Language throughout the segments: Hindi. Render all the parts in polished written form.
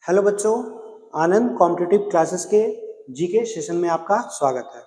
हेलो बच्चों, आनंद कॉम्पिटिटिव क्लासेस के जीके सेशन में आपका स्वागत है।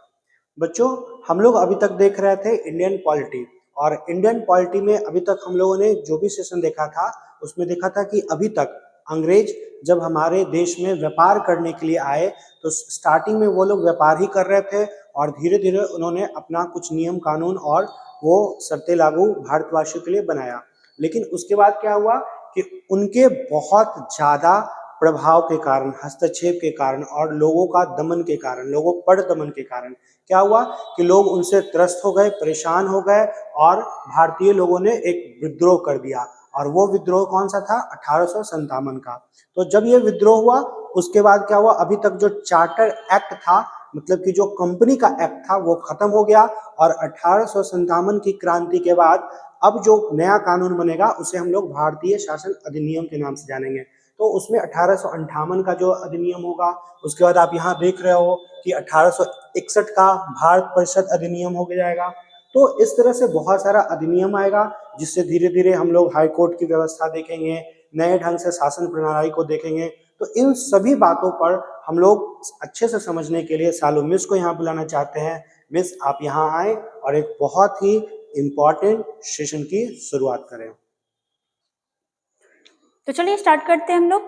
बच्चों, हम लोग अभी तक देख रहे थे इंडियन पॉलिटी, और इंडियन पॉलिटी में अभी तक हम लोगों ने जो भी सेशन देखा था उसमें देखा था कि अभी तक अंग्रेज जब हमारे देश में व्यापार करने के लिए आए तो स्टार्टिंग में वो लोग व्यापार ही कर रहे थे और धीरे धीरे उन्होंने अपना कुछ नियम कानून और वो शर्तें लागू भारतवासियों के लिए बनाया। लेकिन उसके बाद क्या हुआ कि उनके बहुत ज्यादा प्रभाव के कारण, हस्तक्षेप के कारण और लोगों का दमन के कारण, लोगों पर दमन के कारण क्या हुआ कि लोग उनसे त्रस्त हो गए, परेशान हो गए और भारतीय लोगों ने एक विद्रोह कर दिया। और वो विद्रोह कौन सा था? 1857 का। तो जब ये विद्रोह हुआ उसके बाद क्या हुआ, अभी तक जो चार्टर एक्ट था, मतलब कि जो कंपनी का एक्ट था, वो खत्म हो गया। और 1857 की क्रांति के बाद अब जो नया कानून बनेगा उसे हम लोग भारतीय शासन अधिनियम के नाम से जानेंगे। तो उसमें 1858 का जो अधिनियम होगा, उसके बाद आप यहाँ देख रहे हो कि 1861 का भारत परिषद अधिनियम हो जाएगा। तो इस तरह से बहुत सारा अधिनियम आएगा जिससे धीरे धीरे हम लोग हाई कोर्ट की व्यवस्था देखेंगे, नए ढंग से शासन प्रणाली को देखेंगे। तो इन सभी बातों पर हम लोग अच्छे से समझने के लिए सालू मिस को यहाँ बुलाना चाहते हैं। मिस, आप यहाँ आए और एक बहुत ही इम्पोर्टेंट सेशन की शुरुआत करें। तो चलिए स्टार्ट करते हैं हम लोग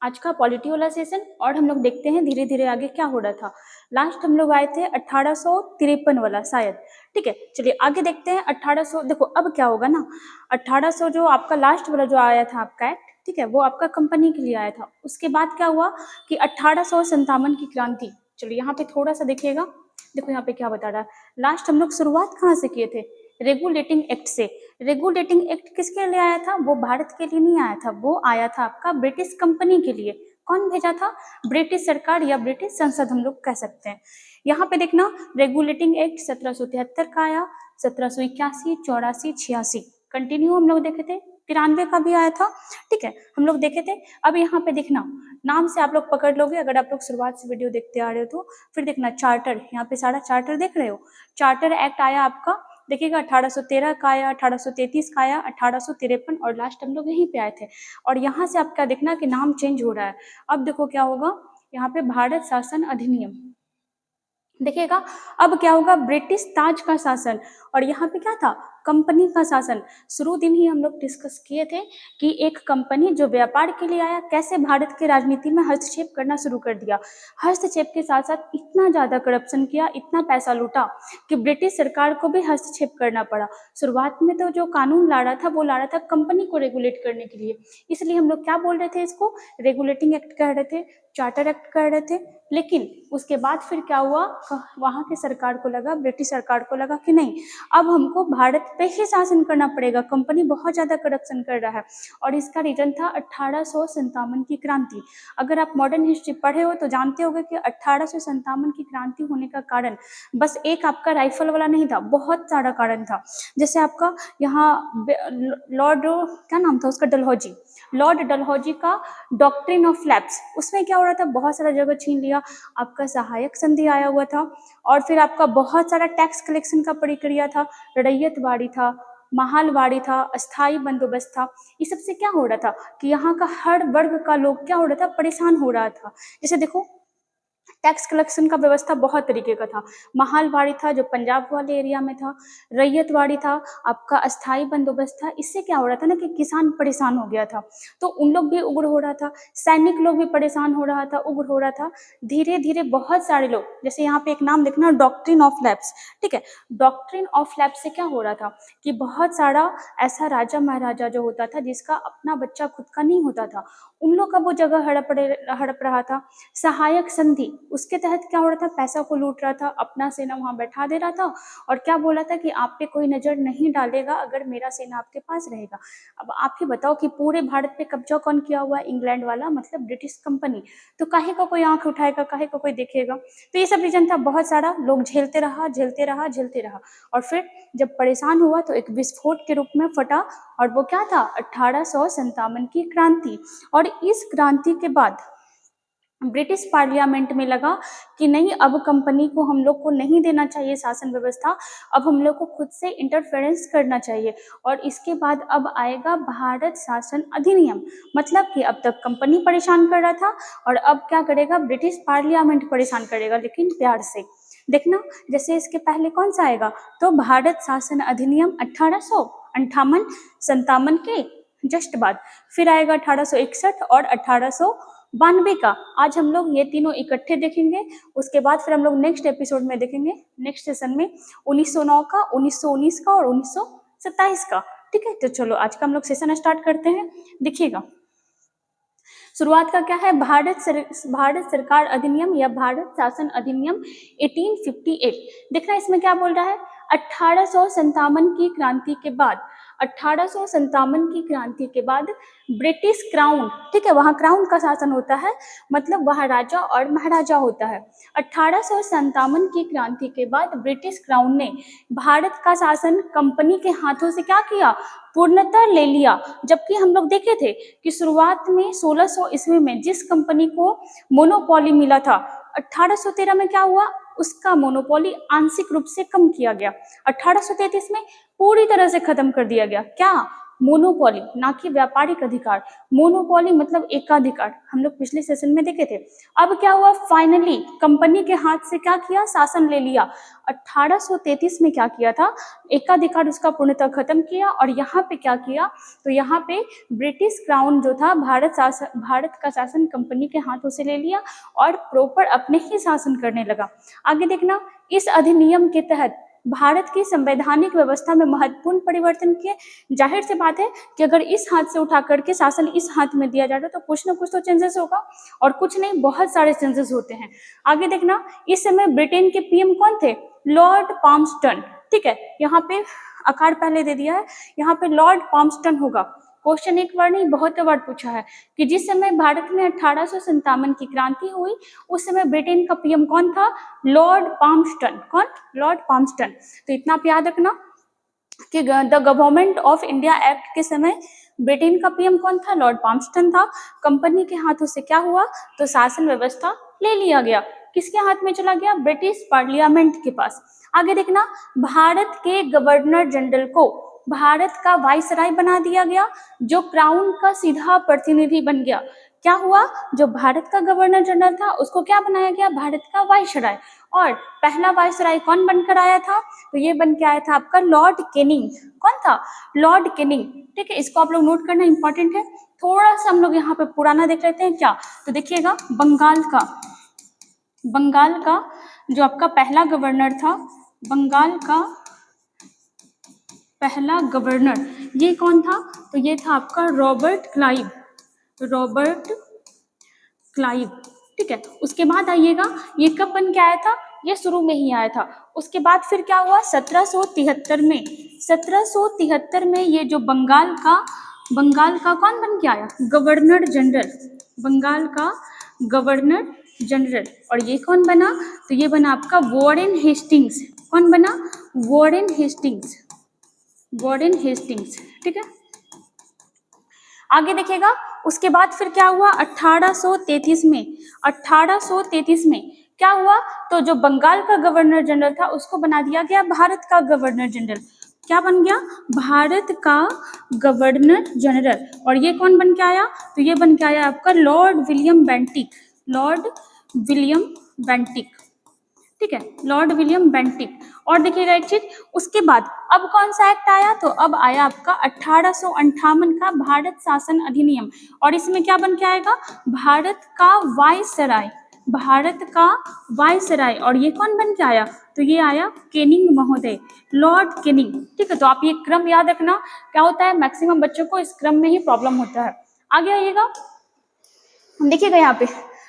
आज का पॉलिटी वाला सेशन, और हम लोग देखते हैं धीरे धीरे आगे क्या हो रहा था। लास्ट हम लोग आए थे 1853 वाला शायद। ठीक है, चलिए आगे देखते हैं। 1800 देखो अब क्या होगा ना, 1800 जो आपका लास्ट वाला जो आया था आपका एक्ट, ठीक है, वो आपका कंपनी के लिए आया था। उसके बाद क्या हुआ कि 1857 की क्रांति। चलिए यहाँ पे थोड़ा सा देखिएगा, देखो यहाँ पे क्या बता रहा है। लास्ट हम लोग शुरुआत कहाँ से किए थे? रेगुलेटिंग एक्ट से। रेगुलेटिंग एक्ट किसके लिए आया था? वो भारत के लिए नहीं आया था, वो आया था आपका ब्रिटिश कंपनी के लिए। कौन भेजा था? ब्रिटिश सरकार या ब्रिटिश संसद हम लोग कह सकते हैं। यहाँ पे देखना, रेगुलेटिंग एक्ट 1773 का आया, 1781, 84, 86 कंटिन्यू हम लोग देखे थे। 93 का भी आया था, ठीक है, हम लोग देखे थे। अब यहाँ पे देखना, नाम से आप लोग पकड़ लोगे अगर आप लोग शुरुआत से वीडियो देखते आ रहे हो तो। फिर देखना चार्टर, यहाँ पे सारा चार्टर देख रहे हो। चार्टर एक्ट आया आपका, देखिएगा 1813 का आया, 1833 का आया, 1853, और लास्ट हम लोग यहीं पे आए थे। और यहाँ से आप क्या देखना कि नाम चेंज हो रहा है। अब देखो क्या होगा, यहाँ पे भारत शासन अधिनियम देखिएगा। अब क्या होगा, ब्रिटिश ताज का शासन, और यहाँ पे क्या था? कंपनी का शासन। शुरू दिन ही हम लोग डिस्कस किए थे कि एक कंपनी जो व्यापार के लिए आया कैसे भारत के राजनीति में हस्तक्षेप करना शुरू कर दिया। हस्तक्षेप के साथ साथ इतना ज्यादा करप्शन किया, इतना पैसा लूटा कि ब्रिटिश सरकार को भी हस्तक्षेप करना पड़ा। शुरुआत में तो जो कानून ला रहा था वो ला रहा था कंपनी को रेगुलेट करने के लिए, इसलिए हम लोग क्या बोल रहे थे, इसको रेगुलेटिंग एक्ट कह रहे थे, चार्टर एक्ट कह रहे थे। लेकिन उसके बाद फिर क्या हुआ, वहां की सरकार को लगा, ब्रिटिश सरकार को लगा कि नहीं, अब हमको भारत पे ही शासन करना पड़ेगा, कंपनी बहुत ज्यादा करप्शन कर रहा है। और इसका रीजन था 1857 की क्रांति। अगर आप मॉडर्न हिस्ट्री पढ़े हो तो जानते होंगे कि 1857 की क्रांति होने का कारण बस एक आपका राइफल वाला नहीं था, बहुत सारा कारण था। जैसे आपका यहाँ लॉर्ड, क्या नाम था उसका, डलहौजी, लॉर्ड डलहौजी का डॉक्ट्रिन ऑफ लैप्स, उसमें क्या हो रहा था, बहुत सारा जगह छीन लिया। आपका सहायक संधि आया हुआ था, और फिर आपका बहुत सारा टैक्स कलेक्शन का प्रक्रिया था, रैयतवाड़ी था, महालवाड़ी था, अस्थाई बंदोबस्त था। इस सबसे क्या हो रहा था कि यहाँ का हर वर्ग का लोग क्या हो रहा था, परेशान हो रहा था। जैसे देखो, टैक्स कलेक्शन का व्यवस्था बहुत तरीके का था। महालवाड़ी था जो पंजाब वाले एरिया में था, रैयतवाड़ी था, आपका अस्थाई बंदोबस्त था। इससे क्या हो रहा था ना कि किसान परेशान हो गया था, तो उन लोग भी उग्र हो रहा था, सैनिक लोग भी परेशान हो रहा था, उग्र हो रहा था। धीरे धीरे बहुत सारे लोग, जैसे यहाँ पे एक नाम देखना, डॉक्ट्रिन ऑफ लैप्स, ठीक है। डॉक्ट्रिन ऑफ लैप्स से क्या हो रहा था कि बहुत सारा ऐसा राजा महाराजा जो होता था जिसका अपना बच्चा खुद का नहीं होता था, उन लोग का वो जगह हड़प रहा था। सहायक संधि, उसके तहत क्या हो रहा था, पैसा को लूट रहा था, अपना सेना वहां बैठा दे रहा था, और क्या बोला था कि आप पे कोई नजर नहीं डालेगा अगर मेरा सेना आपके पास रहेगा। अब आप ही बताओ कि पूरे भारत पे कब्जा कौन किया हुआ है? इंग्लैंड वाला, मतलब ब्रिटिश कंपनी। तो काहे को कोई आंख उठाएगा, काहे को कोई देखेगा? तो ये सब रीजन था, बहुत सारा लोग झेलते रहा, झेलते रहा, झेलते रहा, और फिर जब परेशान हुआ तो एक विस्फोट के रूप में फटा, और वो क्या था, 1857 की क्रांति। और इस क्रांति के बाद ब्रिटिश पार्लियामेंट में लगा कि नहीं, अब कंपनी को हम लोग को नहीं देना चाहिए शासन व्यवस्था, अब हम लोग को खुद से इंटरफेरेंस करना चाहिए। और इसके बाद अब आएगा भारत शासन अधिनियम, मतलब कि अब तक कंपनी परेशान कर रहा था और अब क्या करेगा, ब्रिटिश पार्लियामेंट परेशान करेगा, लेकिन प्यार से। देखना, जैसे इसके पहले कौन सा आएगा, तो भारत शासन अधिनियम 1858-57 के जस्ट बाद, फिर आएगा 1861 और 1892 का। आज हम लोग ये तीनों इकट्ठे देखेंगे, उसके बाद फिर हम लोग नेक्स्ट एपिसोड में देखेंगे, नेक्स्ट सेशन में 1909 का, 1919 का और 1927 का। ठीक है, तो चलो आज का हम लोग सेशन स्टार्ट करते हैं। देखिएगा, शुरुआत का क्या है, भारत सरकार अधिनियम या भारत शासन अधिनियम 1858। देखना इसमें क्या बोल रहा है, 1857 की क्रांति के बाद, 1857 की क्रांति के बाद ब्रिटिश क्राउन, ठीक है, वहाँ क्राउन का शासन होता है, मतलब वहाँ राजा और महाराजा होता है। 1857 की क्रांति के बाद ब्रिटिश क्राउन ने भारत का शासन कंपनी के हाथों से क्या किया, पूर्णतः ले लिया। जबकि हम लोग देखे थे कि शुरुआत में 1600 ईस्वी में जिस कंपनी को मोनोपोली मिला था, 1813 में क्या हुआ, उसका मोनोपोली आंशिक रूप से कम किया गया। 1833 में पूरी तरह से खत्म कर दिया गया। क्या, मोनोपोली, ना कि व्यापारिक अधिकार। मोनोपोली मतलब एकाधिकार, हम लोग पिछले सेशन में देखे थे। अब क्या हुआ, फाइनली कंपनी के हाथ से क्या किया, शासन ले लिया। 1833 में क्या किया था, एकाधिकार उसका पूर्णतः खत्म किया। और यहाँ पे क्या किया, तो यहाँ पे ब्रिटिश क्राउन जो था, भारत का शासन कंपनी के हाथों से ले लिया और प्रॉपर अपने ही शासन करने लगा। आगे देखना, इस अधिनियम के तहत भारत की संवैधानिक व्यवस्था में महत्वपूर्ण परिवर्तन किए। जाहिर सी बात है कि अगर इस हाथ से उठा करके शासन इस हाथ में दिया जाता तो कुछ ना कुछ तो चेंजेस होगा, और कुछ नहीं, बहुत सारे चेंजेस होते हैं। आगे देखना, इस समय ब्रिटेन के पीएम कौन थे, लॉर्ड पाल्मस्टन। ठीक है, यहाँ पे आकार पहले दे दिया है, यहाँ पे लॉर्ड पाल्मस्टन होगा। क्वेश्चन एक बार नहीं, बहुत बार पूछा है कि जिस समय भारत में 1857 की क्रांति हुई, उस समय ब्रिटेन का पीएम कौन था, लॉर्ड पाल्मस्टन। कौन, लॉर्ड पाल्मस्टन। तो इतना आप याद रखना कि the government of India act के समय ब्रिटेन का पीएम कौन था, लॉर्ड पाल्मस्टन था। कंपनी के हाथों से क्या हुआ, तो शासन व्यवस्था ले लिया गया। किसके हाथ में चला गया, ब्रिटिश पार्लियामेंट के पास। आगे देखना, भारत के गवर्नर जनरल को भारत का वाइसराय बना दिया गया, जो क्राउन का सीधा प्रतिनिधि बन गया। क्या हुआ, जो भारत का गवर्नर जनरल था उसको क्या बनाया गया, भारत का वाइसराय। और पहला वाइसराय कौन बनकर आया था, तो ये बन के आया था आपका लॉर्ड कैनिंग। कौन था, लॉर्ड कैनिंग। ठीक है, इसको आप लोग नोट करना इंपॉर्टेंट है। थोड़ा सा हम लोग यहाँ पे पुराना देख लेते हैं क्या, तो देखिएगा, बंगाल का जो आपका पहला गवर्नर था, बंगाल का पहला गवर्नर ये कौन था, तो ये था आपका रॉबर्ट क्लाइव। ठीक है, उसके बाद आइएगा, ये कब बन के आया था, ये शुरू में ही आया था। उसके बाद फिर क्या हुआ, 1773 में ये जो बंगाल का कौन बन के आया, गवर्नर जनरल, बंगाल का गवर्नर जनरल। और ये कौन बना, तो ये बना आपका वॉरेन हेस्टिंग्स। कौन बना, वॉरेन हेस्टिंग्स। ठीक है, आगे देखिएगा, उसके बाद फिर क्या हुआ, 1833 में क्या हुआ, तो जो बंगाल का गवर्नर जनरल था उसको बना दिया गया भारत का गवर्नर जनरल। क्या बन गया, भारत का गवर्नर जनरल। और ये कौन बन के आया, तो ये बन के आया आपका लॉर्ड विलियम बेंटिक। ठीक है, लॉर्ड विलियम बेंटिक। और देखिएगा एक चीज, उसके बाद अब कौन सा एक्ट आया, तो अब आया आपका 1858 का भारत शासन अधिनियम। और इसमें क्या बन के आएगा, भारत का वाइसराय। और ये कौन बन के आया, तो ये आया कैनिंग महोदय, लॉर्ड कैनिंग। ठीक है, तो आप ये क्रम याद रखना, क्या होता है मैक्सिमम बच्चों को इस क्रम में ही प्रॉब्लम होता है। आगे आइएगा, देखिएगा यहाँ पे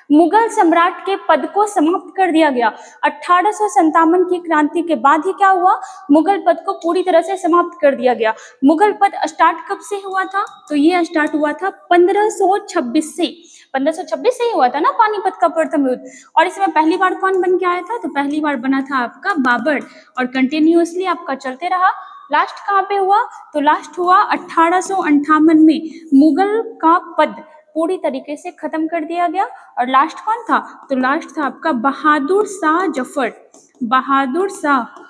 मुगल सम्राट के पद को समाप्त कर दिया गया। 1857 की क्रांति के बाद ही क्या हुआ, मुगल पद को पूरी तरह से समाप्त कर दिया गया। मुगल पद स्टार्ट कब से हुआ था, तो ये स्टार्ट हुआ था 1526 से। 1526 से ही हुआ था ना पानीपत का प्रथम युद्ध। और इसमें पहली बार कौन बन के आया था, तो पहली बार बना था आपका बाबर, और कंटिन्यूअसली आपका चलते रहा। लास्ट कहाँ पे हुआ, तो लास्ट हुआ 1858 में। मुगल का पद पूरी तरीके से खत्म कर दिया गया। और लास्ट कौन था? तो लास्ट था आपका बहादुर शाह जफर, बहादुर शाह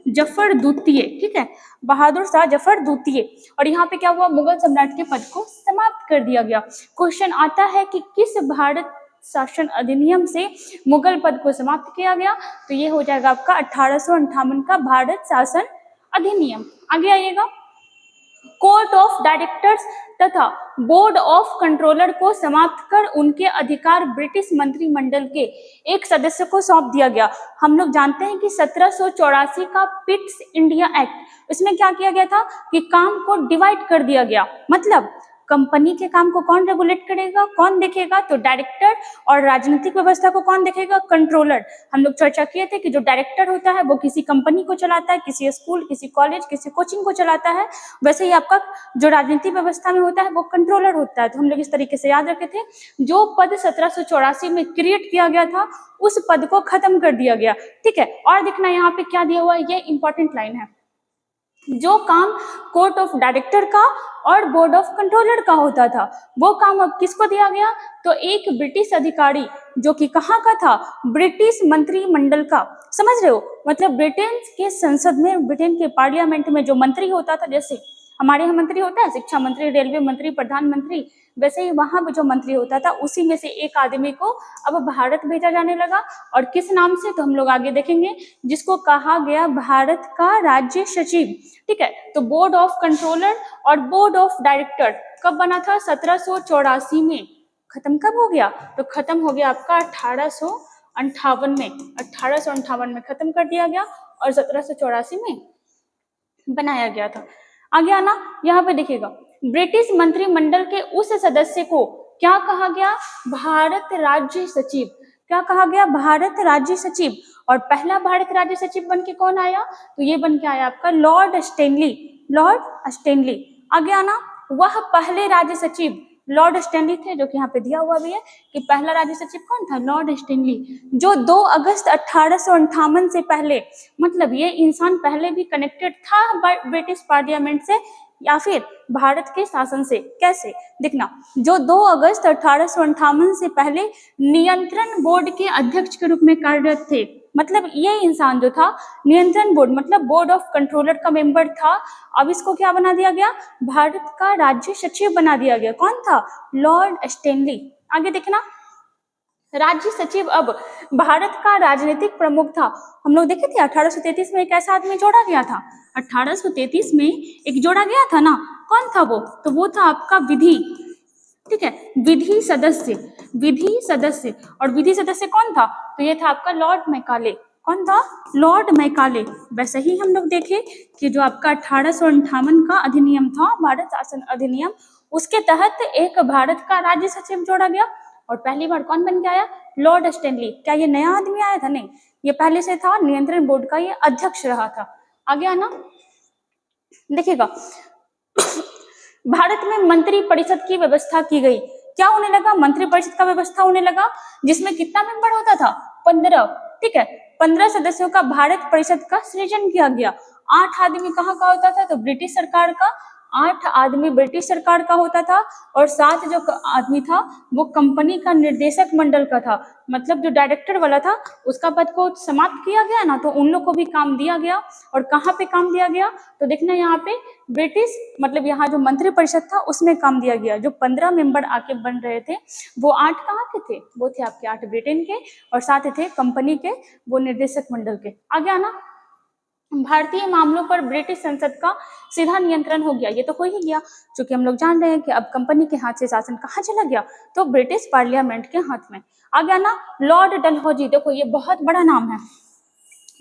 जफर द्वितीय। ठीक है, बहादुर शाह जफर द्वितीय। और यहाँ पे क्या हुआ? मुगल सम्राट के पद को समाप्त कर दिया गया। क्वेश्चन आता है कि किस भारत शासन अधिनियम से मुगल पद को समाप्त किया गया? तो ये हो जाएगा आपका 1858 का भारत शासन अधिनियम। आगे आइएगा, कोर्ट ऑफ डायरेक्टर्स तथा बोर्ड ऑफ कंट्रोलर को समाप्त कर उनके अधिकार ब्रिटिश मंत्रिमंडल के एक सदस्य को सौंप दिया गया। हम लोग जानते हैं कि 1784 का पिट्स इंडिया एक्ट, इसमें क्या किया गया था कि काम को डिवाइड कर दिया गया। मतलब कंपनी के काम को कौन रेगुलेट करेगा, कौन देखेगा? तो डायरेक्टर। और राजनीतिक व्यवस्था को कौन देखेगा? कंट्रोलर। हम लोग चर्चा किए थे कि जो डायरेक्टर होता है वो किसी कंपनी को चलाता है, किसी स्कूल, किसी कॉलेज, किसी कोचिंग को चलाता है। वैसे ही आपका जो राजनीतिक व्यवस्था में होता है वो कंट्रोलर होता है। तो हम लोग इस तरीके से याद रखे थे। जो पद 1784 में क्रिएट किया गया था उस पद को खत्म कर दिया गया। ठीक है, और देखना यहाँ पे क्या दिया हुआ है, ये इंपॉर्टेंट लाइन है। जो काम कोर्ट ऑफ डायरेक्टर का और बोर्ड ऑफ कंट्रोलर का होता था वो काम अब किसको दिया गया? तो एक ब्रिटिश अधिकारी जो कि कहाँ का था? ब्रिटिश मंत्रिमंडल का। समझ रहे हो? मतलब ब्रिटेन के संसद में, ब्रिटेन के पार्लियामेंट में जो मंत्री होता था, जैसे हमारे यहाँ मंत्री होता है शिक्षा मंत्री, रेलवे मंत्री, प्रधानमंत्री, वैसे ही वहां पे जो मंत्री होता था उसी में से एक आदमी को अब भारत भेजा जाने लगा। और किस नाम से? तो हम लोग आगे देखेंगे, जिसको कहा गया भारत का राज्य सचिव। ठीक है, तो बोर्ड ऑफ कंट्रोलर और बोर्ड ऑफ डायरेक्टर कब बना था? 1784 में। खत्म कब हो गया? तो खत्म हो गया आपका 1858 में। 1858 में खत्म कर दिया गया और 1784 में बनाया गया था। आगे आना, यहाँ पे देखिएगा, ब्रिटिश मंत्रिमंडल के उस सदस्य को क्या कहा गया? भारत राज्य सचिव। क्या कहा गया? भारत राज्य सचिव। और पहला भारत राज्य सचिव बन के कौन आया? तो ये बन के आया आपका लॉर्ड स्टैनली, लॉर्ड स्टैनली। आगे आना, वह पहले राज्य सचिव लॉर्ड स्टैनली थे, जो कि यहाँ पे दिया हुआ भी है कि पहला राज्य सचिव कौन था? लॉर्ड स्टैनली, जो 2 अगस्त 1858 से पहले, मतलब ये इंसान पहले भी कनेक्टेड था ब्रिटिश पार्लियामेंट से या फिर भारत के शासन से। कैसे? देखना, जो 2 अगस्त 1858 से पहले नियंत्रण बोर्ड के अध्यक्ष के रूप में कार्यरत थे। मतलब ये इंसान जो था नियंत्रण बोर्ड, मतलब बोर्ड ऑफ कंट्रोलर का मेंबर था। अब इसको क्या बना दिया गया? भारत का राज्य सचिव बना दिया गया। कौन था? Lord Stanley. आगे देखना, राज्य सचिव अब भारत का राजनीतिक प्रमुख था। हम लोग देखे थे 1833 में एक ऐसा आदमी जोड़ा गया था। 1833 में एक जोड़ा गया था ना, कौन था वो? तो वो था आपका विधि, ठीक है, विधि सदस्य, विधि सदस्य। और विधि सदस्य कौन था? तो ये था आपका लॉर्ड मैकाले। कौन था? Lord Macaulay. वैसे ही हम लोग देखे कि जो आपका 1858 का अधिनियम था, भारत शासन अधिनियम, उसके तहत एक भारत का राज्य सचिव जोड़ा गया और पहली बार कौन बन के आया? Lord Stanley. क्या ये नया आदमी आया था? नहीं, ये पहले से था, नियंत्रण बोर्ड का ये अध्यक्ष रहा था। आगे आना, देखिएगा, भारत में मंत्री परिषद की व्यवस्था की गई। क्या होने लगा? मंत्री परिषद का व्यवस्था होने लगा, जिसमें कितना मेंबर होता था? 15। ठीक है, 15 सदस्यों का भारत परिषद का सृजन किया गया। 8 आदमी कहाँ का होता था? तो ब्रिटिश सरकार का, 8 आदमी ब्रिटिश सरकार का होता था और 7 जो आदमी था वो कंपनी का निर्देशक मंडल का था। मतलब जो डायरेक्टर वाला था उसका पद को समाप्त किया गया ना, तो उन लोग को भी काम दिया गया। और कहाँ पे काम दिया गया? तो देखना यहाँ पे ब्रिटिश, मतलब यहाँ जो मंत्री परिषद था उसमें काम दिया गया। जो 15 मेंबर आके बन रहे थे वो 8 कहाँ के थे? वो थे आपके 8 ब्रिटेन के और 7 थे कंपनी के, वो निर्देशक मंडल के। आगे आना, भारतीय मामलों पर ब्रिटिश संसद का सीधा नियंत्रण हो गया। ये तो हो ही गया, क्योंकि हम लोग जान रहे हैं कि अब कंपनी के हाथ से शासन कहाँ चला गया? तो ब्रिटिश पार्लियामेंट के हाथ में। आगे आना, लॉर्ड डलहौजी। देखो ये बहुत बड़ा नाम है,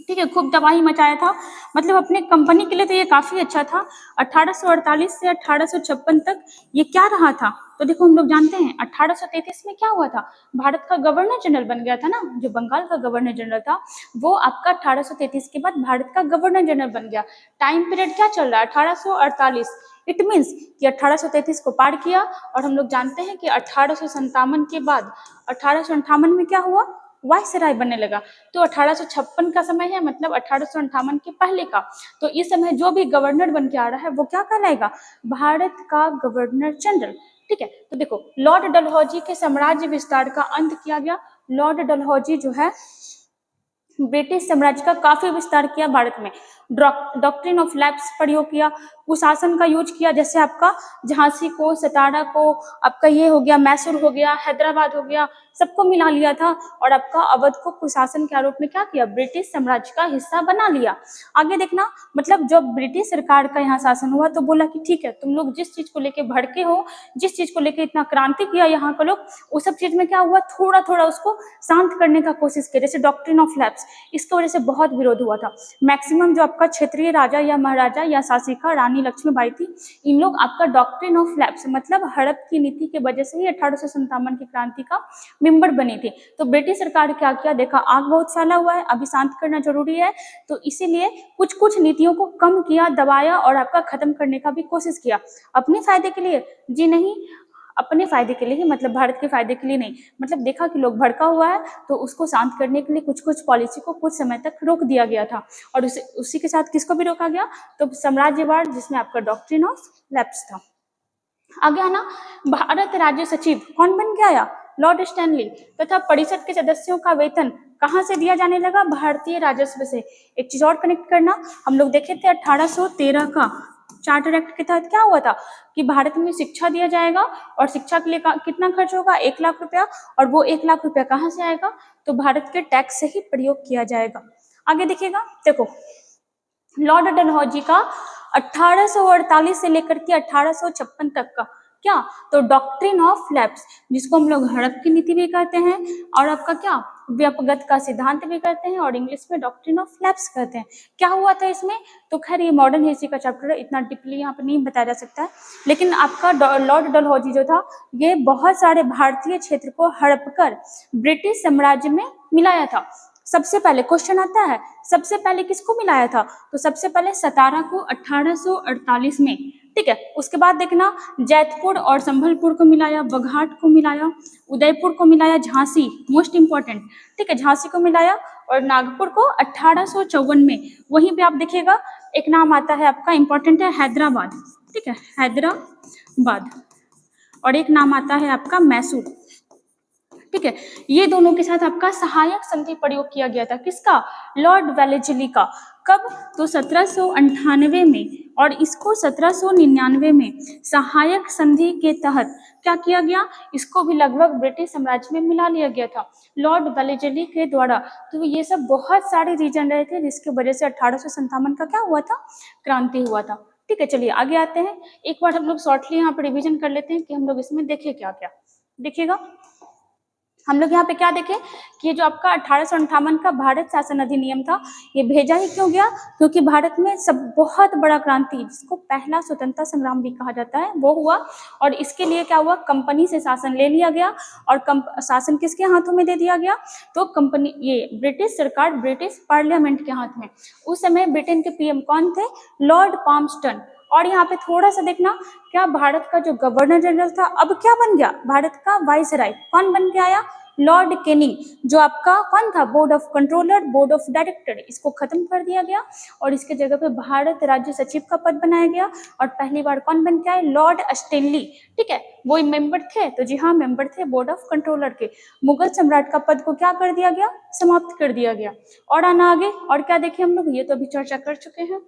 ठीक है, खूब तबाही मचाया था। मतलब अपने कंपनी के लिए तो ये काफी अच्छा था। 1848 से 1856 तक ये क्या रहा था? तो देखो हम लोग जानते हैं 1833 में क्या हुआ था? भारत का गवर्नर जनरल बन गया था ना, जो बंगाल का गवर्नर जनरल था वो आपका 1833 के बाद भारत का गवर्नर जनरल बन गया। टाइम पीरियड क्या चल रहा है? 1848। इट मीन्स कि 1833 को पार किया। और हम लोग जानते हैं कि 1857 के बाद 1858 में क्या हुआ? वायसराय बनने लगा। तो 1856 का समय है, मतलब 1858 के पहले का। तो इस समय जो भी गवर्नर बन के आ रहा है वो क्या कहलाएगा? भारत का गवर्नर जनरल। ठीक है। तो देखो, लॉर्ड डलहौजी के साम्राज्य विस्तार का अंत किया गया। लॉर्ड डलहौजी जो है ब्रिटिश साम्राज्य का काफी विस्तार किया भारत में। डॉक्ट्रिन ऑफ लैप्स प्रयोग किया, कुशासन का यूज किया, जैसे आपका झांसी को, सतारा को, आपका ये हो गया मैसूर हो गया, हैदराबाद हो गया, सबको मिला लिया था और आपका अवध को कुशासन के आरोप में क्या किया, ब्रिटिश साम्राज्य का हिस्सा बना लिया। आगे देखना, मतलब जब ब्रिटिश सरकार का यहाँ शासन हुआ तो बोला कि ठीक है, तुम लोग जिस चीज को लेके भड़के हो, जिस चीज को लेके इतना क्रांति किया यहाँ के लोग, वो सब चीज में क्या हुआ, थोड़ा थोड़ा उसको शांत करने का कोशिश किया। जैसे डॉक्ट्रिन ऑफ लैप्स, इसकी वजह से बहुत विरोध हुआ था। मैक्सिमम जो आपका क्षेत्रीय राजा या महाराजा या शासिका रानी लक्ष्मीबाई थी, इन लोग आपका डॉक्ट्रिन ऑफ लैप्स मतलब हड़प की नीति के वजह से ही 1857 की क्रांति का मेंबर बनी थी। तो ब्रिटिश सरकार क्या किया, देखा आग बहुत फैला हुआ है, अभी शांत करना जरूरी है, तो इसीलिए कुछ कुछ नीतियों को कम किया, दबाया और आपका खत्म करने का भी कोशिश किया। अपने फायदे के लिए जी नहीं, अपने फायदे के लिए ही, मतलब भारत के फायदे के लिए नहीं। मतलब देखा कि लोग भड़का हुआ है तो उसको शांत करने के लिए कुछ कुछ पॉलिसी को कुछ समय तक रोक दिया गया था। और उसी के साथ किसको भी रोका गया, तो साम्राज्यवाद, जिसमें आपका डॉक्ट्रिन ऑफ लैप्स था। आगे आना, भारत राज्य सचिव कौन बन के आया, लॉर्ड स्टैनली, तथा परिषद के सदस्यों का वेतन कहाँ से दिया जाने लगा, भारतीय राजस्व से। एक चीज और कनेक्ट करना, हम लोग देखे थे 1813 का चार्टर एक्ट के तहत क्या हुआ था कि भारत में शिक्षा दिया जाएगा और शिक्षा के लिए कितना खर्च होगा, 1 लाख रुपया, और वो 1 लाख रुपया कहाँ से आएगा, तो भारत के टैक्स से ही प्रयोग किया जाएगा। आगे देखिएगा, देखो लॉर्ड डलहौजी का 1848 से लेकर के 1856 तक का क्या, तो डॉक्ट्रिन ऑफ लैप्स, जिसको हम लोग हड़प की नीति भी कहते हैं और आपका क्या, व्यापगत का सिद्धांत भी कहते हैं और इंग्लिश में डॉक्ट्रिन ऑफ लैप्स कहते हैं। क्या हुआ था इसमें, तो खैर ये मॉडर्न हिस्ट्री का चैप्टर है, इतना डीपली यहाँ पर नहीं बताया जा सकता है, लेकिन आपका लॉर्ड डलहौजी जो था, ये बहुत सारे भारतीय क्षेत्र को हड़प कर ब्रिटिश साम्राज्य में मिलाया था। सबसे पहले क्वेश्चन आता है, सबसे पहले किसको मिलाया था, तो सबसे पहले सतारा को 1848 में, ठीक है। उसके बाद देखना, जैतपुर और संभलपुर को मिलाया, बघाट को मिलाया, उदयपुर को मिलाया, झांसी मोस्ट इंपॉर्टेंट, ठीक है, झांसी को मिलाया, और नागपुर को 1854 में। वहीं पे आप देखिएगा एक नाम आता है आपका, इंपॉर्टेंट है, हैदराबाद, ठीक है, हैदराबाद, और एक नाम आता है आपका मैसूर, ठीक है। ये दोनों के साथ आपका सहायक संधि प्रयोग किया गया था, किसका, लॉर्ड वेलेस्ली का। कब, तो 1798 में, और इसको 1799 में सहायक संधि के तहत क्या किया गया, इसको भी लगभग ब्रिटिश साम्राज्य में मिला लिया गया था लॉर्ड वेलेस्ली के द्वारा। तो ये सब बहुत सारे रीजन रहे थे जिसकी वजह से 1857 का क्या हुआ था, क्रांति हुआ था। ठीक है, चलिए आगे आते हैं। एक बार हम लोग शॉर्टली यहाँ पर रिविजन कर लेते हैं कि हम लोग इसमें देखे क्या क्या। देखिएगा, हम लोग यहाँ पे क्या देखें कि ये जो आपका 1858 का भारत शासन अधिनियम था, ये भेजा ही क्यों गया, क्योंकि भारत में सब बहुत बड़ा क्रांति, जिसको पहला स्वतंत्रता संग्राम भी कहा जाता है, वो हुआ। और इसके लिए क्या हुआ, कंपनी से शासन ले लिया गया और शासन किसके हाथों में दे दिया गया, तो कंपनी, ये ब्रिटिश सरकार, ब्रिटिश पार्लियामेंट के हाथ में। उस समय ब्रिटेन के पीएम कौन थे, लॉर्ड पाल्मस्टन। और यहाँ पे थोड़ा सा देखना, क्या भारत का जो गवर्नर जनरल था अब क्या बन गया, भारत का वाइसराय कौन बन के आया, लॉर्ड कैनिंग। जो आपका कौन था, board of controller, board of director, इसको खत्म कर दिया गया और इसके जगह पे भारत राज्य सचिव का पद बनाया गया। और पहली बार कौन बन के आए, लॉर्ड स्टैनली, ठीक है, वो मेंबर थे, तो जी हाँ मेंबर थे बोर्ड ऑफ कंट्रोलर के। मुगल सम्राट का पद को क्या कर दिया गया, समाप्त कर दिया गया। और आना आगे, और क्या देखे हम लोग, ये तो अभी चर्चा कर चुके हैं।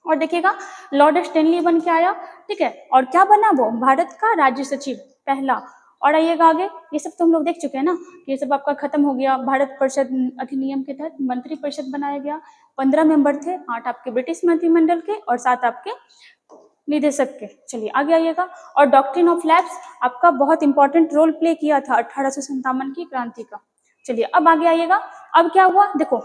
और देखिएगा, लॉर्ड स्टैनली बन के आया, ठीक है, और क्या बना वो, भारत का राज्य सचिव पहला। और आइएगा आगे, ये सब तो हम लोग देख चुके हैं ना, ये सब आपका खत्म हो गया। भारत परिषद अधिनियम के तहत मंत्री परिषद बनाया गया, 15 मेंबर थे, 8 आपके ब्रिटिश मंत्रिमंडल के और 7 आपके निदेशक के। चलिए आगे आइएगा। और डॉक्ट्रिन ऑफ लैप्स आपका बहुत इंपॉर्टेंट रोल प्ले किया था 1857 की क्रांति का। चलिए अब आगे आइएगा, अब क्या हुआ, देखो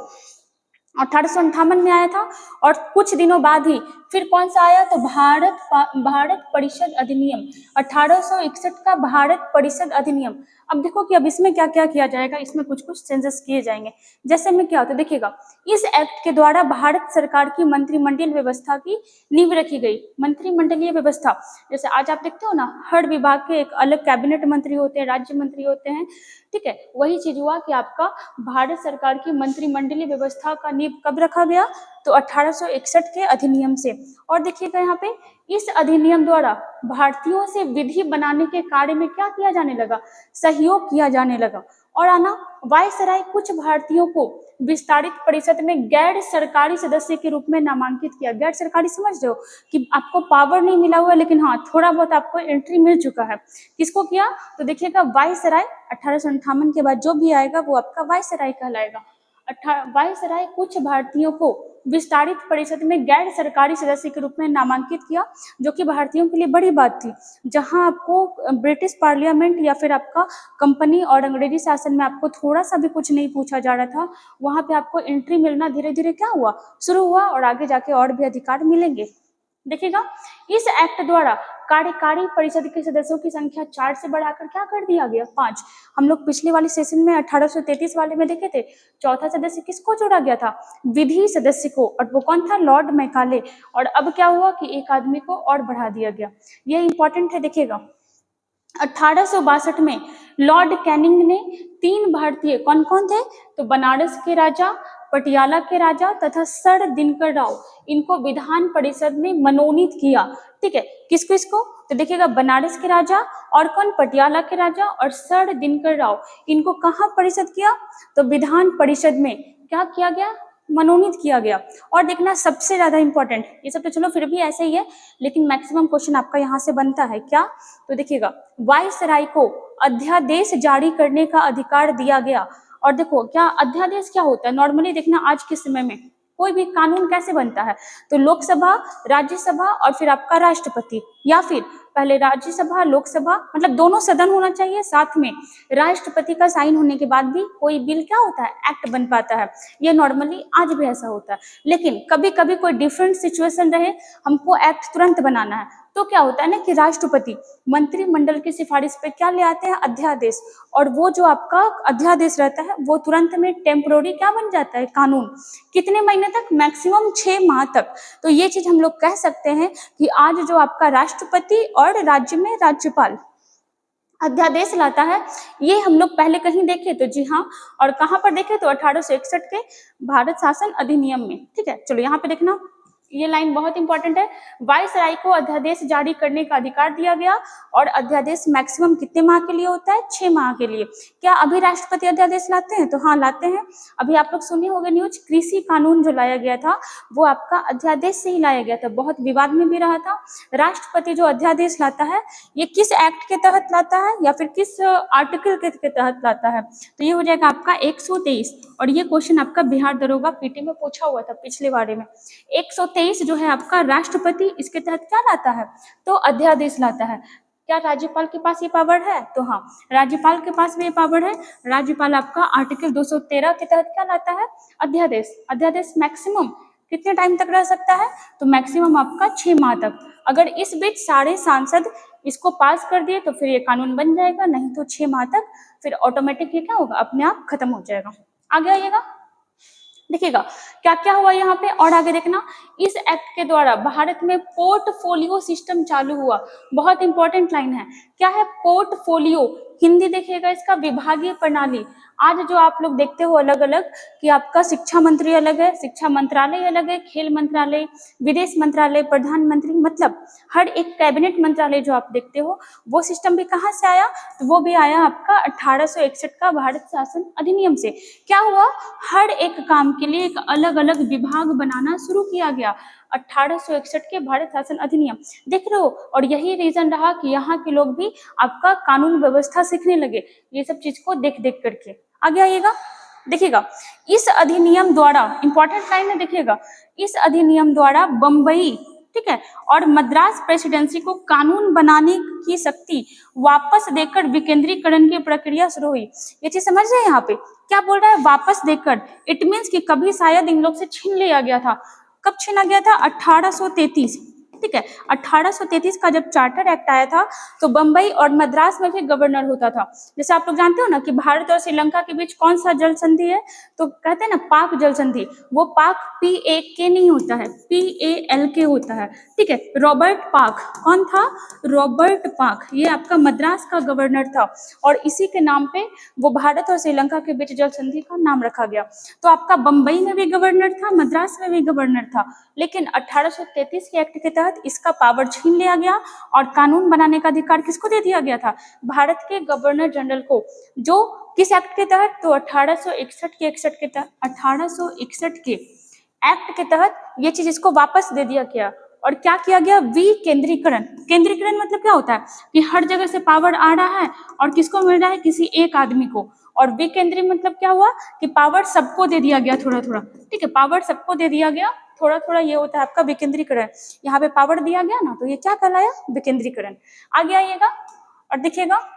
1858 में आया था और कुछ दिनों बाद ही फिर कौन सा आया, तो भारत परिषद अधिनियम, 1861 का भारत परिषद अधिनियम। अब देखो कि अब इसमें क्या क्या किया जाएगा, इसमें कुछ कुछ चेंजेस किए जाएंगे। जैसे में क्या होता है, देखिएगा, इस एक्ट के द्वारा भारत सरकार की मंत्रिमंडलीय व्यवस्था की नींव रखी गई। मंत्रिमंडलीय व्यवस्था, जैसे आज आप देखते हो ना, हर विभाग के एक अलग कैबिनेट मंत्री होते हैं, राज्य मंत्री होते हैं, ठीक है, वही चीज हुआ कि आपका भारत सरकार की मंत्रिमंडलीय व्यवस्था का ये कब रखा गया, तो 1861 के अधिनियम से। और देखिएगा यहाँ पे, इस अधिनियम द्वारा भारतीयों से विधि बनाने के कार्य में क्या किया जाने लगा, सहयोग किया जाने लगा। और आना, वायसराय कुछ भारतीयों को विस्तारित परिषद में गैर सरकारी सदस्य के रूप में नामांकित किया। गैर सरकारी समझ रहे हो कि आपको पावर नहीं मिला हुआ, लेकिन हाँ थोड़ा बहुत आपको एंट्री मिल चुका है। किसको किया, तो देखिएगा वायसराय 1858 के बाद जो भी आएगा वो आपका वायसराय कहलाएगा। वायसराय कुछ भारतीयों को विस्तारित परिषद में गैर सरकारी सदस्य के रूप में नामांकित किया, जो कि भारतीयों के लिए बड़ी बात थी। जहां आपको ब्रिटिश पार्लियामेंट या फिर आपका कंपनी और अंग्रेजी शासन में आपको थोड़ा सा भी कुछ नहीं पूछा जा रहा था, वहां पे आपको एंट्री मिलना धीरे धीरे क्या हुआ, शुरू हुआ, और आगे जाके और भी अधिकार मिलेंगे। देखिएगा, इस एक्ट द्वारा कार्यकारी परिषद के सदस्यों की संख्या 4 से बढ़ाकर क्या कर दिया गया, 5। हम लोग पिछले वाले सेशन में 1833 वाले में देखे थे, चौथा सदस्य किसको जोड़ा गया था, विधि सदस्य को, और वो कौन था, लॉर्ड मैकाले। और अब क्या हुआ कि एक आदमी को और बढ़ा दिया गया। ये इंपॉर्टेंट है। देखिएगा, 1862 में लॉर्ड कैनिंग ने 3 भारतीय, कौन कौन थे, तो बनारस के राजा, पटियाला के राजा तथा सर दिनकर राव, इनको विधान परिषद में मनोनीत किया। ठीक है, किस किसको, तो देखिएगा बनारस के राजा और कौन, पटियाला के राजा और सर दिनकर राव, इनको कहाँ परिषद किया, तो विधान परिषद में क्या किया गया, मनोनीत किया गया। और देखना सबसे ज्यादा इंपॉर्टेंट, ये सब तो चलो फिर भी ऐसे ही है, लेकिन मैक्सिमम क्वेश्चन आपका यहाँ से बनता है क्या, तो देखिएगा वायसराय को अध्यादेश जारी करने का अधिकार दिया गया। और देखो क्या अध्यादेश क्या होता है, नॉर्मली देखना आज के समय में कोई भी कानून कैसे बनता है, तो लोकसभा, राज्यसभा और फिर आपका राष्ट्रपति, या फिर पहले राज्यसभा, लोकसभा, मतलब दोनों सदन होना चाहिए, साथ में राष्ट्रपति का साइन होने के बाद भी कोई बिल क्या होता है, एक्ट बन पाता है। ये नॉर्मली आज भी ऐसा होता है। लेकिन कभी कभी कोई डिफरेंट सिचुएशन रहे, हमको एक्ट तुरंत बनाना है, तो क्या होता है ना कि राष्ट्रपति मंत्रिमंडल की सिफारिश पे क्या ले आते हैं, अध्यादेश। और वो जो आपका अध्यादेश रहता है वो तुरंत में टेम्पोररी क्या बन जाता है, कानून। कितने महीने तक, मैक्सिमम 6 माह तक। तो ये चीज हम लोग कह सकते हैं कि आज जो आपका राष्ट्रपति और राज्य में राज्यपाल अध्यादेश लाता है, ये हम लोग पहले कहीं देखे तो जी हाँ, और कहाँ पर देखे, तो 1861 के भारत शासन अधिनियम में। ठीक है, चलो यहाँ पे देखना, ये लाइन बहुत इंपॉर्टेंट है। वायसराय को अध्यादेश जारी करने का अधिकार दिया गया, और अध्यादेश मैक्सिमम कितने माह के लिए होता है, 6 माह के लिए। क्या अभी राष्ट्रपति अध्यादेश लाते हैं, तो हाँ लाते हैं। अभी आप लोग सुने होंगे न्यूज, कृषि कानून जो लाया गया था वो आपका अध्यादेश से ही लाया गया था, बहुत विवाद में भी रहा था। राष्ट्रपति जो अध्यादेश लाता है, ये किस एक्ट के तहत लाता है या फिर किस आर्टिकल के तहत लाता है, तो ये हो जाएगा आपका 123। और ये क्वेश्चन आपका बिहार दरोगा पीटी में पूछा हुआ था पिछले बारे में। 123 जो है आपका राष्ट्रपति, इसके तहत क्या लाता है, तो अध्यादेश लाता है। क्या राज्यपाल के पास ये पावर है, तो हाँ राज्यपाल के पास भी ये पावर है। राज्यपाल आपका आर्टिकल 213 के तहत क्या लाता है, अध्यादेश। अध्यादेश मैक्सिमम कितने टाइम तक रह सकता है, तो मैक्सिमम आपका 6 माह तक। अगर इस बीच सारे सांसद इसको पास कर दिए तो फिर ये कानून बन जाएगा, नहीं तो 6 माह तक फिर ऑटोमेटिक ये क्या होगा, अपने आप खत्म हो जाएगा। आगे आइएगा, देखिएगा क्या क्या हुआ यहाँ पे, और आगे देखना। इस एक्ट के द्वारा भारत में पोर्टफोलियो सिस्टम चालू हुआ। बहुत इंपॉर्टेंट लाइन है, क्या है पोर्टफोलियो, हिंदी देखिएगा इसका विभागीय प्रणाली। आज जो आप लोग देखते हो अलग अलग कि आपका शिक्षा मंत्री अलग है, शिक्षा मंत्रालय अलग है, खेल मंत्रालय, विदेश मंत्रालय, प्रधानमंत्री, मतलब हर एक कैबिनेट मंत्रालय जो आप देखते हो, वो सिस्टम भी कहाँ से आया, तो वो भी आया आपका 1861 का भारत शासन अधिनियम से। क्या हुआ, हर एक काम के लिए एक अलग अलग विभाग बनाना शुरू किया गया 1861 के भारत शासन अधिनियम, देख रहे हो। और यही रीजन रहा कि यहाँ के लोग भी आपका कानून व्यवस्था सीखने लगे, ये सब चीज को देख देख करके। आगे आइएगा, देखिएगा इस अधिनियम द्वारा, इंपॉर्टेंट लाइन है देखिएगा, इस अधिनियम द्वारा बंबई, ठीक है, और मद्रास प्रेसिडेंसी को कानून बनाने की शक्ति वापस देकर विकेंद्रीकरण की प्रक्रिया शुरू हुई। ये चीज समझ रहे हैं, यहाँ पे क्या बोल रहा है, वापस देकर। इट मीन्स कि कभी शायद इन लोग से छीन लिया गया था। कब छीना गया था, 1833। ठीक है। 1833 का जब चार्टर एक्ट आया था तो बंबई और मद्रास में भी गवर्नर होता था। जैसे आप लोग जानते हो ना कि भारत और श्रीलंका के बीच कौन सा जल संधि है, तो कहते हैं ना पाक जल संधि, वो पाक PAK नहीं होता है, PALK होता है, ठीक है। रॉबर्ट पाक, कौन था? रॉबर्ट पाक, ये आपका मद्रास का गवर्नर था और इसी के नाम पे वो भारत और श्रीलंका के बीच जल संधि का नाम रखा गया। तो आपका बंबई में भी गवर्नर था, मद्रास में भी गवर्नर था, लेकिन 1833 के एक्ट के तहत इसका पावर छीन लिया गया और कानून बनाने का अधिकार किसको दे दिया गया था? भारत के गवर्नर जनरल को। जो किस एक्ट के तहत? तो 1861 के एक्ट के तहत ये चीज इसको वापस दे दिया गया। और क्या किया गया? विकेंद्रीकरण। केंद्रीकरण मतलब क्या होता है कि हर जगह से पावर आ रहा है और किसको मिल रहा है? किसी एक आदमी को। और विकेंद्री मतलब क्या हुआ कि पावर सबको दे दिया गया थोड़ा थोड़ा, ठीक है, पावर सबको दे दिया गया थोड़ा थोड़ा, ये होता है आपका विकेंद्रीकरण। यहाँ पे पावर दिया गया ना, तो ये क्या कहलाया? विकेंद्रीकरण। आगे आइएगा और देखिएगा,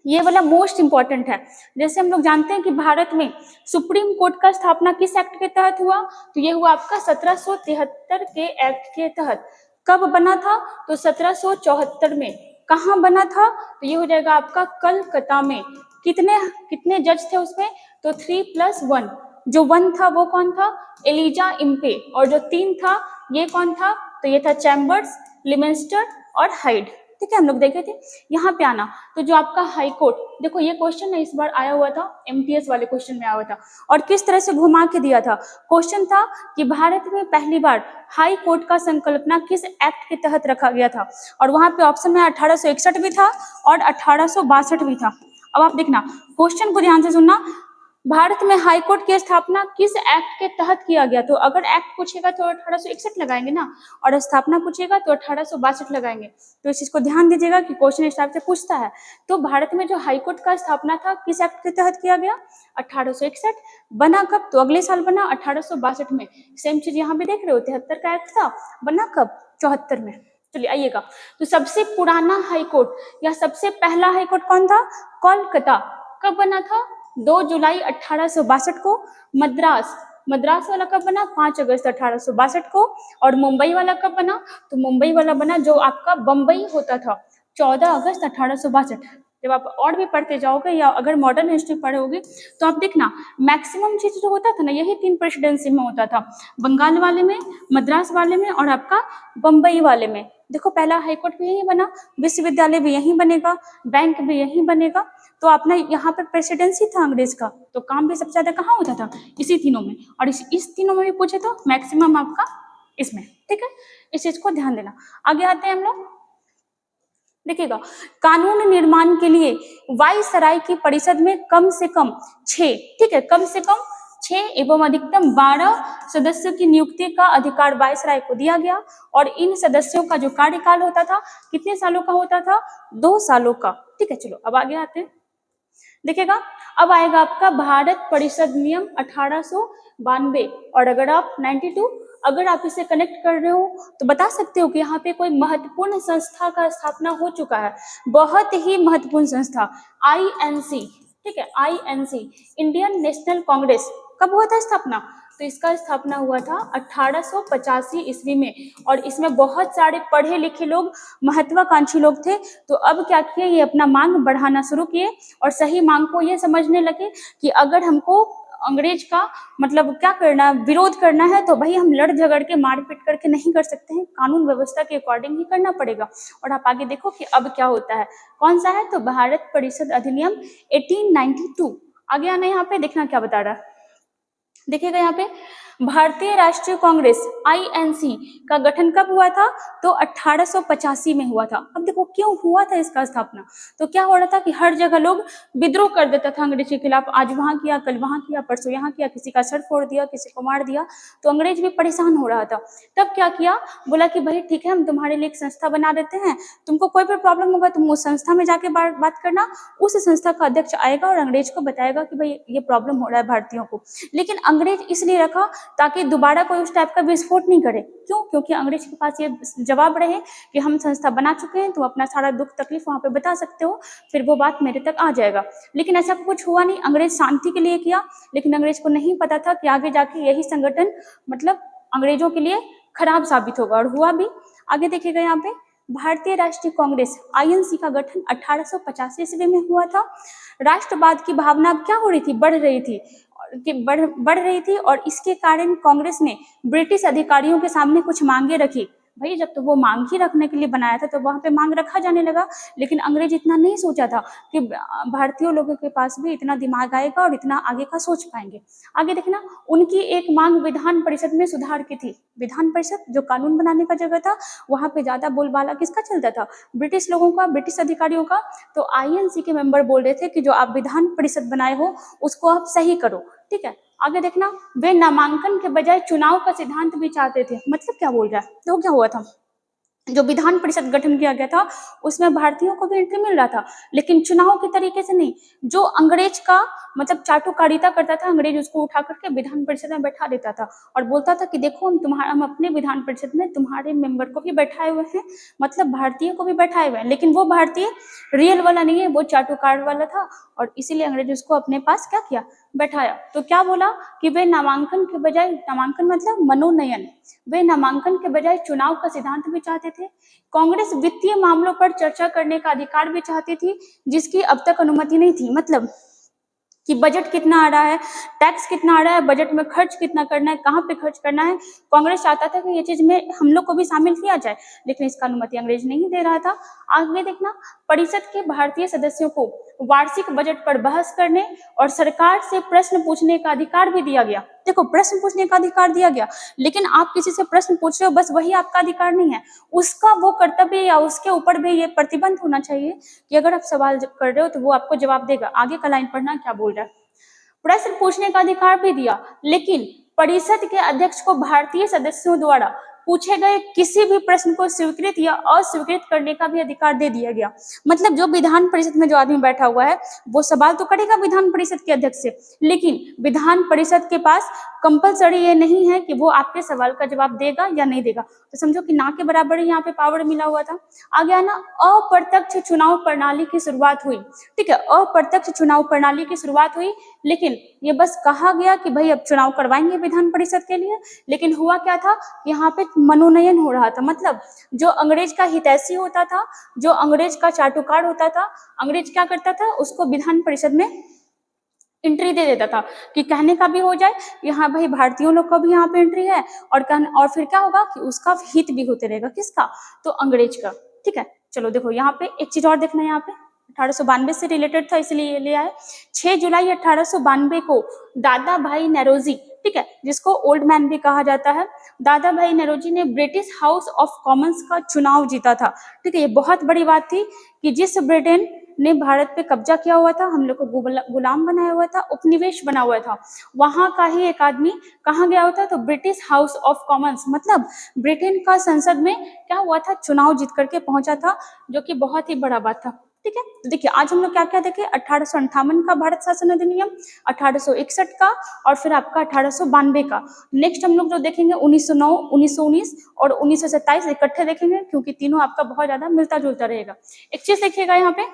ये वाला मोस्ट इंपॉर्टेंट है। जैसे हम लोग जानते हैं कि भारत में सुप्रीम कोर्ट का स्थापना किस एक्ट के तहत हुआ? तो ये हुआ आपका 1773 के एक्ट के तहत। कब बना था? तो 1774 में। कहाँ बना था? तो ये हो जाएगा आपका कलकत्ता में। कितने कितने जज थे उसमें? तो 3+1। जो 1 था वो कौन था? Elijah Impey. और जो 3 था ये कौन था? तो ये था चैम्बर्स, लिमेंस्टर और हाइड, ठीक है। हम लोग देखे थे। यहाँ पे आना, तो जो आपका हाई कोर्ट, देखो ये क्वेश्चन इस बार आया हुआ था, MTS वाले क्वेश्चन में आया हुआ था और किस तरह से घुमा के दिया था। क्वेश्चन था कि भारत में पहली बार हाई कोर्ट का संकल्पना किस एक्ट के तहत रखा गया था, और वहां पे ऑप्शन में 1861 भी था और 1862 भी था। अब आप देखना, क्वेश्चन को ध्यान से सुनना। भारत में हाई कोर्ट की स्थापना किस एक्ट के तहत किया गया? तो अगर एक्ट पूछेगा तो 1861 लगाएंगे ना, और स्थापना पूछेगा तो 1862 लगाएंगे। तो इस चीज को ध्यान दीजिएगा कि क्वेश्चन इस हिसाब से पूछता है। तो भारत में जो हाई कोर्ट का स्थापना था किस एक्ट के तहत किया गया? 1861। बना कब? तो अगले साल बना 1862 में। सेम चीज यहाँ भी देख रहे हो, 73 का एक्ट था, बना कब? 74 में। चलिए आइएगा, तो सबसे पुराना हाई कोर्ट या सबसे पहला हाई कोर्ट कौन था? कोलकाता। कब बना था? 2 जुलाई 1862 को। मद्रास वाला कब बना? 5 अगस्त 1862 को। और मुंबई वाला कब बना? तो मुंबई वाला बना, जो आपका बंबई होता था, 14 अगस्त 1862। जब आप और भी पढ़ते जाओगे या अगर मॉडर्न हिस्ट्री पढ़ोगे तो आप देखना, मैक्सिमम चीज जो होता था ना, यही 3 प्रेसिडेंसी में होता था, बंगाल वाले में, मद्रास वाले में और आपका बंबई वाले में। देखो पहला हाईकोर्ट भी यही बना, विश्वविद्यालय भी यही बनेगा, बैंक भी यही बनेगा। तो अपना यहाँ पर प्रेसिडेंसी था अंग्रेज का, तो काम भी सबसे ज्यादा कहाँ होता था? इसी तीनों में। और इस तीनों में भी पूछे तो मैक्सिमम आपका इसमें, ठीक है। इस चीज को ध्यान देना। आगे आते हैं हम लोग, देखिएगा, कानून निर्माण के लिए वायसराय की परिषद में कम से कम 6, ठीक है, कम से कम 6 एवं अधिकतम 12 सदस्यों की नियुक्ति का अधिकार वायसराय को दिया गया। और इन सदस्यों का जो कार्यकाल होता था कितने सालों का होता था? 2 सालों का, ठीक है। चलो अब आगे आते हैं, देखिएगा, अब आएगा आपका भारत परिषद नियम 1892। और अगर आप 92, अगर आप इसे कनेक्ट कर रहे हो तो बता सकते हो कि यहाँ पे कोई महत्वपूर्ण संस्था का स्थापना हो चुका है, बहुत ही महत्वपूर्ण संस्था, INC, ठीक है, INC, इंडियन नेशनल कांग्रेस। कब हुआ था स्थापना? तो इसका स्थापना हुआ था 1885 ईस्वी में। और इसमें बहुत सारे पढ़े लिखे लोग, महत्वाकांक्षी लोग थे। तो अब क्या किए, ये अपना मांग बढ़ाना शुरू किए और सही मांग को ये समझने लगे कि अगर हमको अंग्रेज का मतलब क्या करना, विरोध करना है, तो भाई हम लड़ झगड़ के मारपीट करके नहीं कर सकते हैं, कानून व्यवस्था के अकॉर्डिंग ही करना पड़ेगा। और आप आगे देखो कि अब क्या होता है, कौन सा है? तो भारत परिषद अधिनियम 1892। आगे आना, यहाँ पे देखना क्या बता रहा है, देखिएगा यहाँ पे, भारतीय राष्ट्रीय कांग्रेस INC का गठन कब हुआ था? तो 1885 में हुआ था। अब देखो क्यों हुआ था इसका स्थापना, तो क्या हो रहा था कि हर जगह लोग विद्रोह कर देता था अंग्रेज के खिलाफ, आज वहां किया, कल वहां किया, परसों यहाँ किया, किसी का सर फोड़ दिया, किसी को मार दिया। तो अंग्रेज भी परेशान हो रहा था। तब क्या किया, बोला कि भाई ठीक है, हम तुम्हारे लिए एक संस्था बना देते हैं, तुमको कोई भी प्रॉब्लम होगा तुम उस संस्था में जाके बात करना, उस संस्था का अध्यक्ष आएगा और अंग्रेज को बताएगा कि भाई ये प्रॉब्लम हो रहा है भारतीयों को। लेकिन अंग्रेज इसलिए रखा ताकि दोबारा कोई उस टाइप का विस्फोट नहीं करे। क्यों? क्योंकि अंग्रेज के पास ये जवाब रहे कि हम संस्था बना चुके हैं, तुम अपना सारा दुख तकलीफ वहां पे बता सकते हो, फिर वो बात मेरे तक आ जाएगा। लेकिन ऐसा कुछ हुआ नहीं, अंग्रेज शांति के लिए किया, लेकिन अंग्रेज को नहीं पता था कि आगे जाके यही संगठन मतलब अंग्रेजों के लिए खराब साबित होगा, और हुआ भी। आगे देखिएगा यहाँ पे, भारतीय राष्ट्रीय कांग्रेस आईएनसी का गठन 1885 ईस्वी में हुआ था। राष्ट्रवाद की भावना अब क्या हो रही थी, बढ़ रही थी और इसके कारण कांग्रेस ने ब्रिटिश अधिकारियों के सामने कुछ मांगे रखी। भाई जब तो वो मांग ही रखने के लिए बनाया था तो वहां पे मांग रखा जाने लगा, लेकिन अंग्रेज इतना नहीं सोचा था कि भारतीय लोगों के पास भी इतना दिमाग आएगा और इतना आगे का सोच पाएंगे। आगे देखना, उनकी एक मांग विधान परिषद में सुधार की थी। विधान परिषद जो कानून बनाने का जगह था, वहां पे ज्यादा बोलबाला किसका चलता था, ब्रिटिश लोगों का, ब्रिटिश अधिकारियों का। तो आईएनसी के मेंबर बोल रहे थे कि जो आप विधान परिषद बनाए हो उसको आप सही करो, ठीक है। आगे देखना, वे नामांकन के बजाय चुनाव का सिद्धांत भी चाहते थे। मतलब क्या बोल रहा है, तो क्या हुआ था, जो विधान परिषद गठन किया गया था उसमें भारतीयों को भी एंट्री मिल रहा था, लेकिन चुनाव के तरीके से नहीं। जो अंग्रेज का मतलब चाटुकारिता करता था, अंग्रेज उसको उठा करके विधान परिषद में बैठा देता था और बोलता था कि देखो हम अपने विधान परिषद में तुम्हारे मेंबर को भी बैठाए हुए हैं, मतलब भारतीय को भी बैठाए हुए हैं, लेकिन वो भारतीय रियल वाला नहीं है, वो चाटुकार वाला था और इसीलिए अंग्रेज उसको अपने पास क्या किया, बैठाया। तो क्या बोला कि वे नामांकन के बजाय, नामांकन मतलब मनोनयन, वे नामांकन के बजाय चुनाव का सिद्धांत भी चाहते थे। कांग्रेस वित्तीय मामलों पर चर्चा करने का अधिकार भी चाहती थी, जिसकी अब तक अनुमति नहीं थी। मतलब कि बजट कितना आ रहा है, टैक्स कितना आ रहा है, बजट में खर्च कितना करना है, कहाँ पे खर्च करना है, कांग्रेस चाहता था कि ये चीज में हम लोग को भी शामिल किया जाए, लेकिन इसका अनुमति अंग्रेज नहीं दे रहा था। आगे देखना, परिषद के भारतीय सदस्यों को वार्षिक बजट पर बहस करने और सरकार से प्रश्न पूछने का अधिकार भी दिया गया। देखो, प्रश्न पूछने का अधिकार दिया गया, लेकिन आप किसी से प्रश्न पूछ रहे हो बस वही आपका अधिकार नहीं है, उसका वो कर्तव्य या उसके ऊपर भी ये प्रतिबंध होना चाहिए कि अगर आप सवाल कर रहे हो तो वो आपको जवाब देगा। आगे का लाइन पढ़ना क्या बोल रहा है, प्रश्न पूछने का अधिकार भी दिया, लेकिन परिषद के अध्यक्ष को भारतीय सदस्यों द्वारा पूछे गए किसी भी प्रश्न को स्वीकृत या अस्वीकृत करने का भी अधिकार दे दिया गया। मतलब जो विधान परिषद में जो आदमी बैठा हुआ है वो सवाल तो करेगा विधान परिषद के अध्यक्ष से, लेकिन विधान परिषद के पास कंपलसरी ये नहीं है कि वो आपके सवाल का जवाब देगा या नहीं देगा। तो समझो कि ना के बराबर ही यहाँ पे पावर मिला हुआ था। आगे आना, अप्रत्यक्ष चुनाव प्रणाली की शुरुआत हुई। ठीक है, अप्रत्यक्ष चुनाव प्रणाली की शुरुआत हुई, लेकिन ये बस कहा गया कि भाई अब चुनाव करवाएंगे विधान परिषद के लिए, लेकिन हुआ क्या था, यहाँ पे मनोनयन हो रहा था। मतलब जो अंग्रेज का हितैषी होता था, जो अंग्रेज का चाटुकार होता था, अंग्रेज क्या करता था, उसको विधान परिषद में एंट्री दे देता था कि कहने का भी हो जाए कि हाँ भाई भारतीयों लोग का भी यहाँ पे एंट्री है, और फिर क्या होगा कि उसका हित भी होते रहेगा, किसका, तो अंग्रेज का। ठीक है, चलो देखो यहाँ पे एक चीज और देखना है, यहाँ पे 1892 से रिलेटेड था इसलिए ये ले आए। 6 जुलाई 1892 को दादा भाई नौरोजी, ठीक है, जिसको ओल्ड मैन भी कहा जाता है, दादा भाई नौरोजी ने ब्रिटिश हाउस ऑफ कॉमन्स का चुनाव जीता था। ठीक है, ये बहुत बड़ी बात थी कि जिस ब्रिटेन ने भारत पे कब्जा किया हुआ था, हम लोग को गुलाम बनाया हुआ था, उपनिवेश बना हुआ था, वहां का ही एक आदमी कहाँ गया होता, तो ब्रिटिश हाउस ऑफ कॉमन्स, मतलब ब्रिटेन का संसद में क्या हुआ था, चुनाव जीत करके पहुंचा था, जो कि बहुत ही बड़ा बात था। ठीक है, तो देखिए आज हम लोग क्या क्या देखे, 1858 का भारत शासन अधिनियम, 1861 का, और फिर आपका 1892 का। नेक्स्ट हम लोग जो देखेंगे 1909, 1919 और 1927 इकट्ठे देखेंगे, क्योंकि तीनों आपका बहुत ज्यादा मिलता जुलता रहेगा। एक चीज देखिएगा यहाँ पे,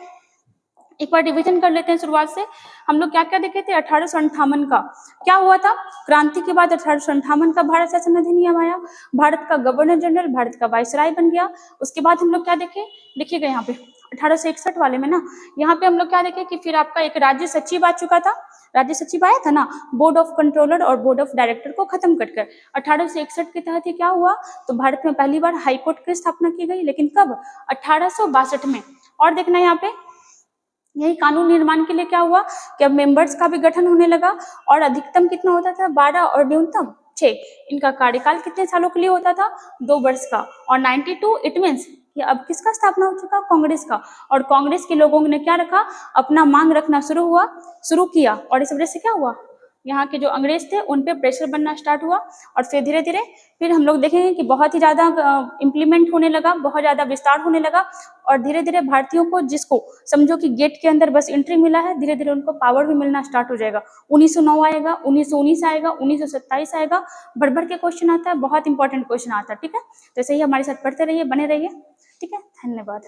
एक बार डिवीजन कर लेते हैं शुरुआत से। हम लोग क्या क्या देखे थे, 1858 का क्या हुआ था, क्रांति के बाद 1858 का भारत शासन अधिनियम आया, भारत का गवर्नर जनरल भारत का वायसराय बन गया। उसके बाद हम लोग क्या देखे, देखिएगा यहाँ पे 1861 वाले में ना, यहाँ पे हम लोग क्या देखे कि फिर आपका एक राज्य सचिव आ चुका था, राज्य सचिव आया था ना, बोर्ड ऑफ कंट्रोलर और बोर्ड ऑफ डायरेक्टर को खत्म कर 1861 के तहत ही क्या हुआ, तो भारत में पहली बार हाईकोर्ट की स्थापना की गई, लेकिन कब, 1862 में। और देखना यहाँ पे, यही कानून निर्माण के लिए क्या हुआ कि अब मेंबर्स का भी गठन होने लगा, और अधिकतम कितना होता था, 12 और न्यूनतम 6। इनका कार्यकाल कितने सालों के लिए होता था, 2 वर्ष का। और 92 इट मीन्स कि अब किसका स्थापना हो चुका, कांग्रेस का, और कांग्रेस के लोगों ने क्या रखा, अपना मांग रखना शुरू किया, और इस वजह से क्या हुआ, यहाँ के जो अंग्रेज थे उन पे प्रेशर बनना स्टार्ट हुआ, और फिर धीरे धीरे फिर हम लोग देखेंगे कि बहुत ही ज्यादा इम्प्लीमेंट होने लगा, बहुत ज्यादा विस्तार होने लगा, और धीरे धीरे भारतीयों को, जिसको समझो कि गेट के अंदर बस एंट्री मिला है, धीरे धीरे उनको पावर भी मिलना स्टार्ट हो जाएगा। 1909 आएगा, 1919 आएगा, 1927 आएगा, भर भर के क्वेश्चन आता है, बहुत इंपॉर्टेंट क्वेश्चन आता है। ठीक है, तो ऐसे ही हमारे साथ पढ़ते रहिए, बने रहिए। ठीक है, धन्यवाद।